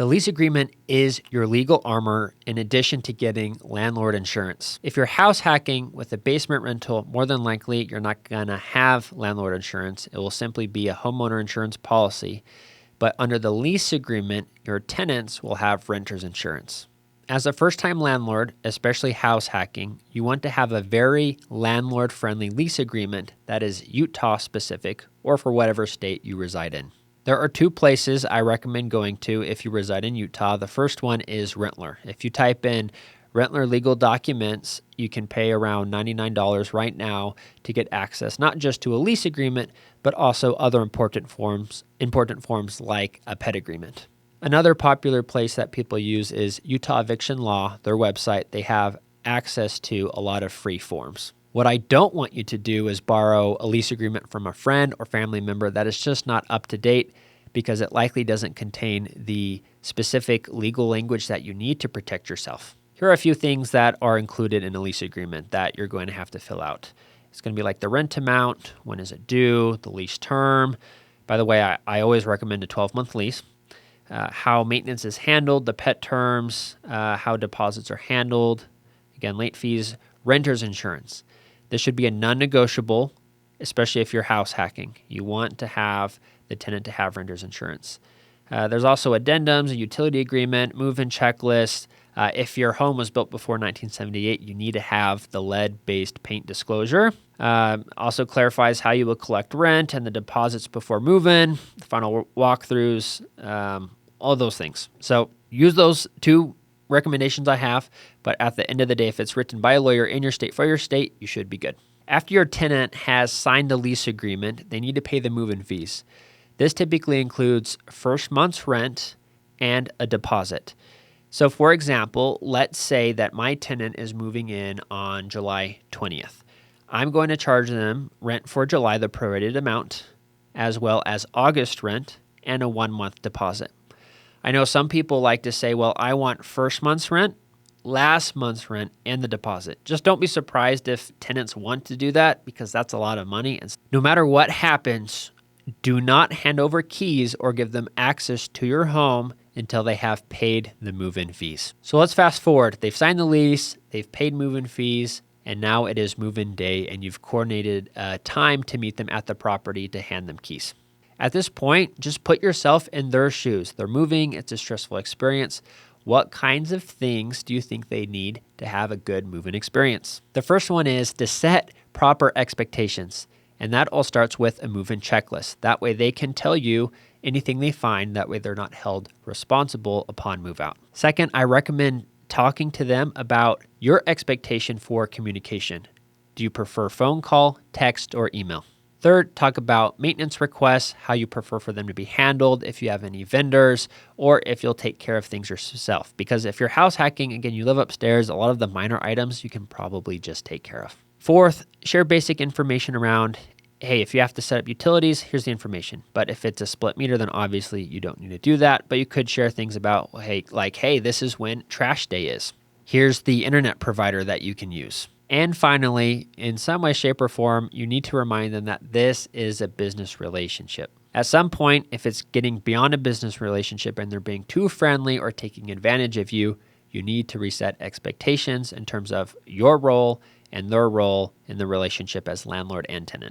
The lease agreement is your legal armor in addition to getting landlord insurance. If you're house hacking with a basement rental, more than likely you're not going to have landlord insurance. It will simply be a homeowner insurance policy. But under the lease agreement, your tenants will have renter's insurance. As a first-time landlord, especially house hacking, you want to have a very landlord-friendly lease agreement that is Utah-specific or for whatever state you reside in. There are two places I recommend going to if you reside in Utah. The first one is Rentler. If you type in Rentler legal documents, you can pay around $99 right now to get access not just to a lease agreement, but also other important forms like a pet agreement. Another popular place that people use is Utah Eviction Law, their website. They have access to a lot of free forms. What I don't want you to do is borrow a lease agreement from a friend or family member that is just not up to date because it likely doesn't contain the specific legal language that you need to protect yourself. Here are a few things that are included in a lease agreement that you're going to have to fill out. It's going to be like the rent amount, when is it due, the lease term. By the way, I always recommend a 12-month lease. How maintenance is handled, the pet terms, how deposits are handled, again, late fees, renter's insurance. This should be a non-negotiable, especially if you're house hacking. You want to have the tenant to have renter's insurance. There's also addendums, a utility agreement, move-in checklist. If your home was built before 1978, you need to have the lead-based paint disclosure. Also clarifies how you will collect rent and the deposits before move-in, the final walkthroughs, all those things. So use those two recommendations I have, but at the end of the day, if it's written by a lawyer in your state for your state, you should be good. After your tenant has signed the lease agreement, they need to pay the move-in fees. This typically includes first month's rent and a deposit. So for example, let's say that my tenant is moving in on July 20th. I'm going to charge them rent for July, the prorated amount, as well as August rent and a 1-month deposit. I know some people like to say, well, I want first month's rent, last month's rent, and the deposit. Just don't be surprised if tenants want to do that because that's a lot of money. And no matter what happens, do not hand over keys or give them access to your home until they have paid the move-in fees. So let's fast forward. They've signed the lease, they've paid move-in fees, and now it is move-in day, and you've coordinated time to meet them at the property to hand them keys. At this point, just put yourself in their shoes. They're moving. It's a stressful experience. What kinds of things do you think they need to have a good move-in experience? The first one is to set proper expectations, and that all starts with a move-in checklist. That way they can tell you anything they find. That way they're not held responsible upon move-out. Second, I recommend talking to them about your expectation for communication. Do you prefer phone call, text, or email? Third, talk about maintenance requests, how you prefer for them to be handled, if you have any vendors, or if you'll take care of things yourself. Because if you're house hacking, again, you live upstairs, a lot of the minor items you can probably just take care of. Fourth, share basic information around, hey, if you have to set up utilities, here's the information. But if it's a split meter, then obviously you don't need to do that. But you could share things about, hey, this is when trash day is. Here's the internet provider that you can use. And finally, in some way, shape, or form, you need to remind them that this is a business relationship. At some point, if it's getting beyond a business relationship and they're being too friendly or taking advantage of you, you need to reset expectations in terms of your role and their role in the relationship as landlord and tenant.